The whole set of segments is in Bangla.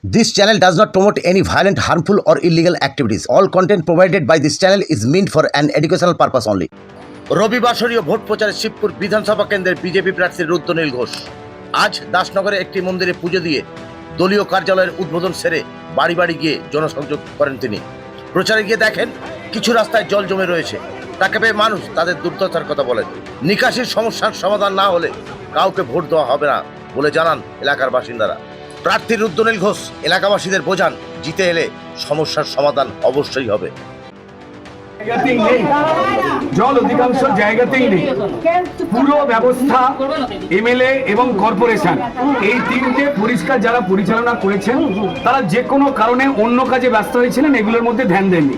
This channel does not promote any violent, harmful, or illegal activities. All content provided by this channel is meant for an educational purpose only. রবিবাসরীয় vote প্রচারে শিবপুর বিধানসভা কেন্দ্রের বিজেপি প্রার্থী রুদ্রনীল ঘোষ আজ দাসনগরে একটি মন্দিরে পুজো দিয়ে দলীয় কার্যালয়ের উদ্বোধন সেরে বাড়ি বাড়ি গিয়ে জনসংযোগ করেন তিনি। প্রচারে গিয়ে দেখেন কিছু রাস্তায় জল জমে রয়েছে, তাকে পেয়ে মানুষ তাদের দুর্দশার কথা বলেন। নিকাশির সমস্যার সমাধান না হলে কাউকে ভোট দেওয়া হবে না বলে জানান এলাকার বাসিন্দারা। প্রার্থী রুদ্রনীল ঘোষ এলাকাবাসীদের বোঝান, জিতে এলে সমস্যার সমাধান অবশ্যই হবে। জল অধিকাংশ জায়গাতেই নেই। পুরো ব্যবস্থা এমএলএ এবং কর্পোরেশন এই তিনটে পরিষ্কার যারা পরিচালনা করেছেন তারা যে কোনো কারণে অন্য কাজে ব্যস্ত হয়েছিলেন, এগুলোর মধ্যে ধ্যান দেননি।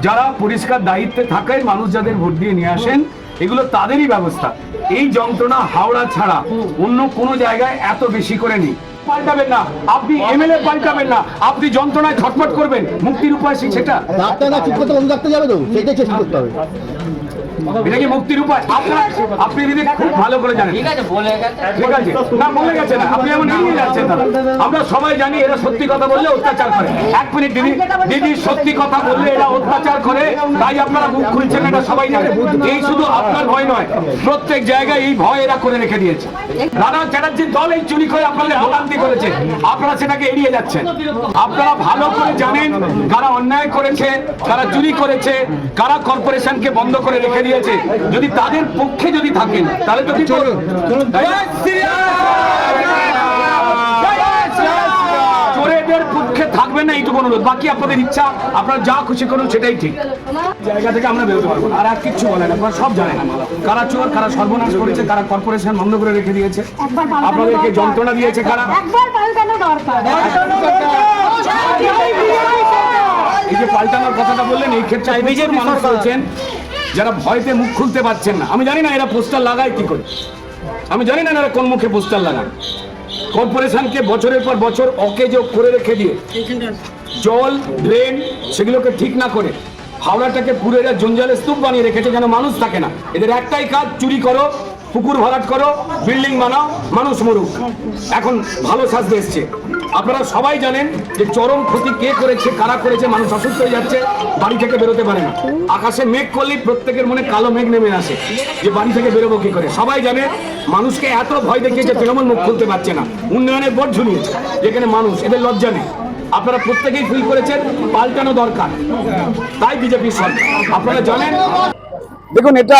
যারা পরিষ্কার দায়িত্বে থাকায় মানুষ যাদের ভোট দিয়ে নিয়ে আসেন এগুলো তাদেরই ব্যবস্থা। এই যন্ত্রণা হাওড়া ছাড়া অন্য কোনো জায়গায় এত বেশি করে নেই। পাল্টাবেন না আপনি, এমএলএ পাল্টাবেন না আপনি, যন্ত্রণায় ছটফট করবেন। মুক্তির উপায় সেটা ডাক্তার না চুপ করতে বন্ধ রাখতে যাবে তো, সেটাই চেষ্টা করতে হবে। এটা কি মুক্তির উপায়? আপনি দিদি খুব ভালো করে জানেন। ঠিক আছে না, বলে গেছে না, আপনি এমন এগিয়ে যাচ্ছেন না। আমরা সবাই জানি এরা সত্যি কথা বললে অত্যাচার করে। এক মিনিট দিদি সত্যি কথা বললে এরা অত্যাচার করে, তাই আপনারা মুখ খুলছেন, এটা সবাই জানে। এই শুধু আপনার ভয় নয়, প্রত্যেক জায়গায় এই ভয় এরা করে রেখে দিয়েছে। রানা চ্যাটার্জির দল এই চুরি করে আপনাদের ভোগান্তি করেছে, আপনারা সেটাকে এড়িয়ে যাচ্ছেন। আপনারা ভালো করে জানেন কারা অন্যায় করেছে, কারা চুরি করেছে, কারা কর্পোরেশনকে বন্ধ করে রেখে দিয়েছে। যদি তাদের পক্ষে যদি থাকেন তাহলে তো কিছু চোরেদের পক্ষে থাকবেন না, এইটুকু অনুরোধ। বাকি আপনাদের ইচ্ছা, আপনারা যা খুশি করুন সেটাই ঠিক। জায়গা থেকে আমরা বেরোতে পারবো আর কিচ্ছু বলেন, আপনারা সব জানেন কারা চোর, কারা সর্বনাশ করেছে, কারা কর্পোরেশন বন্ধ করে রেখে দিয়েছে, আপনাদেরকে যন্ত্রণা দিয়েছে কারা। এই যে পাল্টানোর কথাটা বললেন, এই ক্ষেত্রে বিজেপি মানুষ বলছেন যারা ভয়তে মুখ খুলতে পারছেন না। আমি জানি না এরা পোস্টার লাগায় কি করে, আমি জানি না এরা কোন মুখে পোস্টার লাগায়। কর্পোরেশনকে বছরের পর বছর অকেজো করে রেখে দিয়ে জল ড্রেন সেগুলোকে ঠিক না করে হাওড়াটাকে পুরো এরা জঞ্জালের স্তূপ বানিয়ে রেখেছে, যেন মানুষ থাকে না। এদের একটাই কাজ, চুরি করো, পুকুর ভরাট করো, বিল্ডিং বানাও, মানুষ মরুক। এখন ভালো সাজতে এসছে। আপনারা সবাই জানেন যে চরম ক্ষতি কে করেছে, কারা করেছে। মানুষ অসুস্থ হয়ে যাচ্ছে, বাড়ি থেকে বেরোতে পারে না। আকাশে মেঘ করলেই প্রত্যেকের মনে কালো মেঘ নেমে আসে যে বাড়ি থেকে বেরোবো কি করে। সবাই জানে মানুষকে এত ভয় দেখিয়েছে তৃণমূল মুখ খুলতে পারছে না। উন্নয়নের বোর্ড ঝুলিয়েছে যেখানে মানুষ, এদের লজ্জা নেই। আপনারা প্রত্যেকেই ফিল করেছেন পাল্টানো দরকার, তাই বিজেপি সরকার। আপনারা জানেন, দেখুন এটা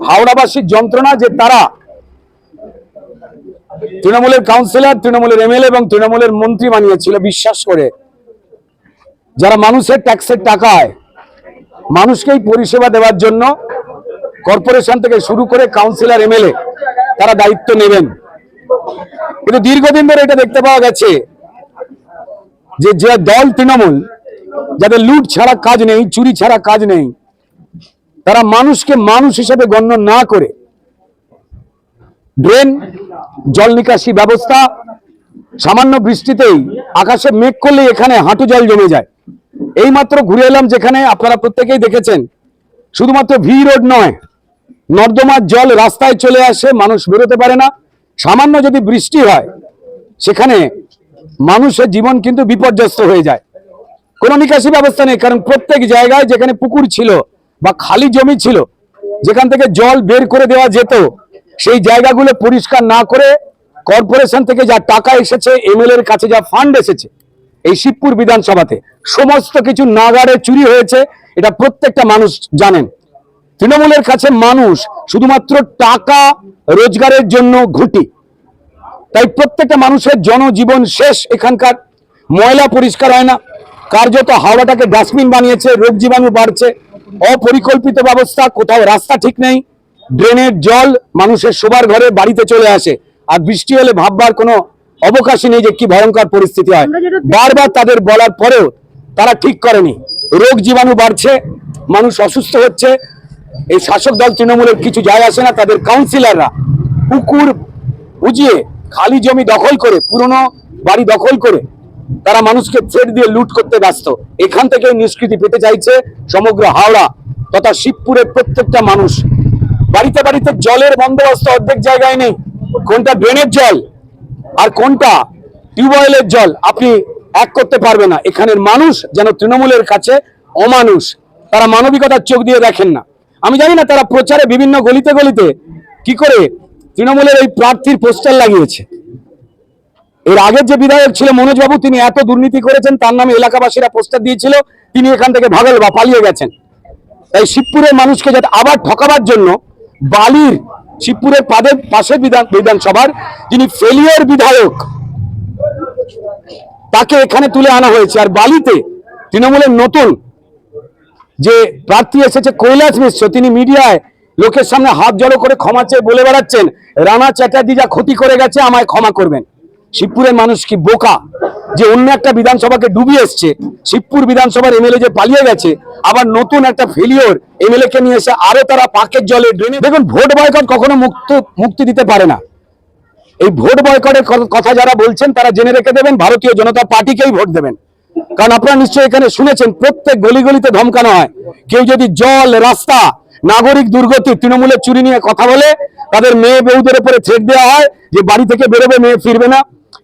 হাওড়াবাসীর যন্ত্রণা যে তারা তৃণমূলের কাউন্সিলর, তৃণমূলের এমএলএ এবং তৃণমূলের মন্ত্রী বানিয়েছিল বিশ্বাস করে, যারা মানুষের ট্যাক্সের টাকায় মানুষকেই পরিষেবা দেওয়ার জন্য কর্পোরেশন থেকে শুরু করে কাউন্সিলর, এমএলএ তারা দায়িত্ব নেবেন। কিন্তু দীর্ঘদিন ধরে এটা দেখতে পাওয়া গেছে যে যে দল তৃণমূল, যাদের লুট ছাড়া কাজ নেই, চুরি ছাড়া কাজ নেই, তারা মানুষকে মানুষ হিসেবে গণ্য না করে ড্রেন, জল নিকাশি ব্যবস্থা, সামান্য বৃষ্টিতেই আকাশে মেঘ করলেই এখানে হাঁটু জল জমে যায়। এই মাত্র ঘুরে এলাম যেখানে আপনারা প্রত্যেকেই দেখেছেন, শুধুমাত্র ভি রোড নয়, নর্দমার জল রাস্তায় চলে আসে, মানুষ বেরোতে পারে না। সামান্য যদি বৃষ্টি হয় সেখানে মানুষের জীবন কিন্তু বিপর্যস্ত হয়ে যায়। কোনো নিকাশি ব্যবস্থা নেই, কারণ প্রত্যেক জায়গায় যেখানে পুকুর ছিল বা খালি জমি ছিল যেখান থেকে জল বের করে দেওয়া যেত, সেই জায়গাগুলো পরিষ্কার না করে কর্পোরেশন থেকে যা টাকা এসেছে, এমএলএ এর কাছে যা ফান্ড এসেছে, এই শিবপুর বিধানসভাতে সমস্ত কিছু নাগাড়ে চুরি হয়েছে। এটা প্রত্যেকটা মানুষ জানেন। তৃণমূলের কাছে মানুষ শুধুমাত্র টাকা রোজগারের জন্য ঘুঁটি, তাই প্রত্যেকটা মানুষের জনজীবন শেষ। এখানকার ময়লা পরিষ্কার হয় না, কার্যত হাওড়াটাকে ডাস্টবিন বানিয়েছে, রোগ জীবাণু বাড়ছে। অপরিকল্পিত ব্যবস্থা, কোথাও রাস্তা ঠিক নেই, ড্রেনের জল মানুষের শোবার ঘরে বাড়িতে চলে আসে, আর বৃষ্টি হলে ভাববার কোনো অবকাশই নেই যে কি ভয়ঙ্কর পরিস্থিতি হয়। বারবার তাদের বলার পরেও তারা ঠিক করেনি। রোগ জীবাণু বাড়ছে, মানুষ অসুস্থ হচ্ছে। এই শাসক দল তৃণমূলের কিছু যায় আসে না, তাদের কাউন্সিলররা পুকুর বুঝিয়ে খালি জমি দখল করে, পুরনো বাড়ি দখল করে তারা মানুষকে থ্রেট দিয়ে লুট করতে ব্যস্ত। এখান থেকে নিষ্কৃতি পেতে চাইছে সমগ্র হাওড়া তথা শিবপুরের প্রত্যেকটা মানুষ। বাড়িতে বাড়িতে জলের বন্দোবস্ত অর্ধেক জায়গায় নেই, কোনটা ড্রেনের জল আর কোনটা টিউবওয়েলের জল আপনি এক করতে পারবে না। এখানের মানুষ যেন তৃণমূলের কাছে অমানুষ, তারা মানবিকতার চোখ দিয়ে দেখেন না। আমি জানি না তারা প্রচারে বিভিন্ন গলিতে গলিতে কি করে তৃণমূলের এই প্রার্থীর পোস্টার লাগিয়েছে। এর আগের যে বিধায়ক ছিল মনোজ বাবু, তিনি এত দুর্নীতি করেছেন, তার নামে এলাকাবাসীরা পোস্টার দিয়েছিল, তিনি এখান থেকে ভাগল বা পালিয়ে গেছেন। তাই শিবপুরের মানুষকে যাতে আবার ঠকাবার জন্য বালির শিবপুরের পাশের বিধানসভার যিনি ফেলিওর বিধায়ক, তাকে এখানে তুলে আনা হয়েছে। আর বালিতে তৃণমূলের নতুন যে প্রার্থী এসেছে কৈলাস মিশ্র, তিনি মিডিয়ায় লোকের সামনে হাত জড়ো করে ক্ষমা চেয়ে বলে বেড়াচ্ছেন, রানা চ্যাটার্জি যা ক্ষতি করে গেছে আমায় ক্ষমা করবেন। শিবপুরের মানুষ কি বোকা যে অন্য একটা বিধানসভাকে ডুবিয়ে এসছে? শিবপুর বিধানসভার এমএলএ যে পালিয়ে গেছে, আবার নতুন একটা ফেলিওর এমএলএ কে নিয়ে এসে আরো তারা পাকের জলে ড্রেনে। দেখুন, ভোট বয়কট কখনো মুক্তি দিতে পারে না। এই ভোট বয়কটের কথা যারা বলছেন তারা জেনে রেখে দেবেন, ভারতীয় জনতা পার্টিকেই ভোট দেবেন। কারণ আপনারা নিশ্চয়ই এখানে শুনেছেন প্রত্যেক গলি গলিতে ধমকানো হয়, কেউ যদি জল, রাস্তা, নাগরিক দুর্গতি, তৃণমূলের চুরি নিয়ে কথা বলে তাদের মেয়ে বউদের উপরে থ্রেট দেওয়া হয় যে বাড়ি থেকে বেরোবে, মেয়ে ফিরবে না,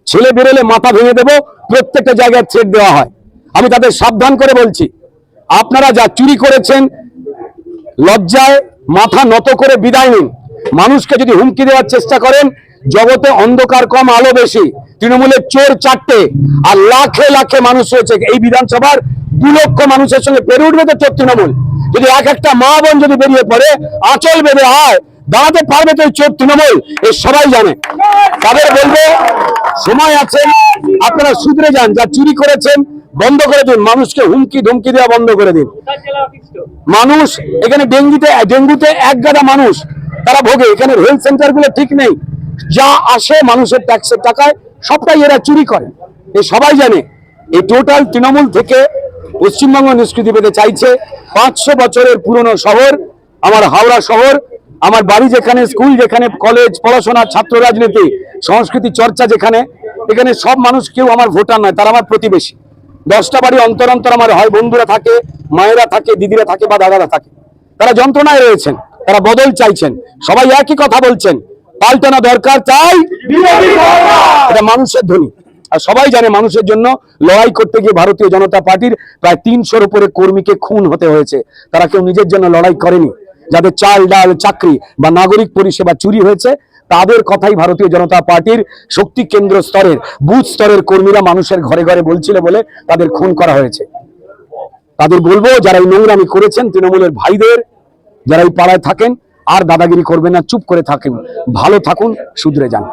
ছেলে বেরোলে মাথা ভেঙে দেবো, প্রত্যেকটা জায়গায় থ্রেট দেওয়া হয়। আমি তাদের সাবধান করে বলছি, আপনারা যা চুরি করেছেন লজ্জায় মাথা নত করে বিদায় নিন। মানুষকে যদি হুমকি দেওয়ার চেষ্টা করেন, জগতে অন্ধকার কম আলো বেশি। তৃণমূলের চোর চারটে আর লাখে লাখে মানুষ রয়েছে এই বিধানসভার, 2 লক্ষ মানুষের সঙ্গে পেরে উঠবে তো চোর তৃণমূল। যদি এক একটা মা বোন যদি বেরিয়ে পড়ে আঁচল বেঁধে হয়, দাঁড়াতে পারবে তো চোর তৃণমূল, এ সবাই জানে। তাদের বলবো সময় আছে, আপনারা শুধরে যান, যা চুরি করেছেন বন্ধ করে দিন, মানুষকে হুমকি ধমকি দেওয়া বন্ধ করে দিন। মানুষ এখানে ডেঙ্গুতে এক গাদা মানুষ তারা ভোগে, এখানে হেলথ সেন্টার গুলো ঠিক নেই, যা আসে মানুষের ট্যাক্সের টাকায় সবটাই এরা চুরি করে, এ সবাই জানে। এই টোটাল তৃণমূল থেকে পশ্চিমবঙ্গ নিষ্কৃতি পেতে চাইছে। 500 বছরের পুরনো শহর আমার হাওড়া শহর, আমার বাড়ি যেখানে, স্কুল যেখানে, কলেজ, পড়াশোনা, ছাত্র রাজনীতি, সংস্কৃতি চর্চা যেখানে, এখানে সব মানুষ কেউ আমার ভোটার নয়, তারা আমার প্রতিবেশী। 10টা বাড়ি অন্তর অন্তর আমার হয় বন্ধুরা থাকে, মায়েরা থাকে, দিদিরা থাকে বা দাদারা থাকে। তারা যন্ত্রণায় রয়েছেন, তারা বদল চাইছেন, সবাই একই কথা বলছেন, পাল্টানো দরকার, চাই এটা মানুষের ধ্বনি। আর সবাই জানে মানুষের জন্য লড়াই করতে গিয়ে ভারতীয় জনতা পার্টির প্রায় 300-র উপরে কর্মীকে খুন হতে হয়েছে। তারা কেউ নিজের জন্য লড়াই করেনি। যাদের চাল, ডাল, চাকরি বা নাগরিক পরিষেবা চুরি হয়েছে, তাদের কথাই ভারতীয় জনতা পার্টির শক্তি কেন্দ্র স্তরের, বুথ স্তরের কর্মীরা মানুষের ঘরে ঘরে বলছিল বলে তাদের খুন করা হয়েছে। তাদের বলবো, যারা এই নোংরামি করেছেন, তৃণমূলের ভাইদের, যারা এই পাড়ায় থাকেন, আর দাদাগিরি করবেন না, চুপ করে থাকেন, ভালো থাকুন, শুধরে যান।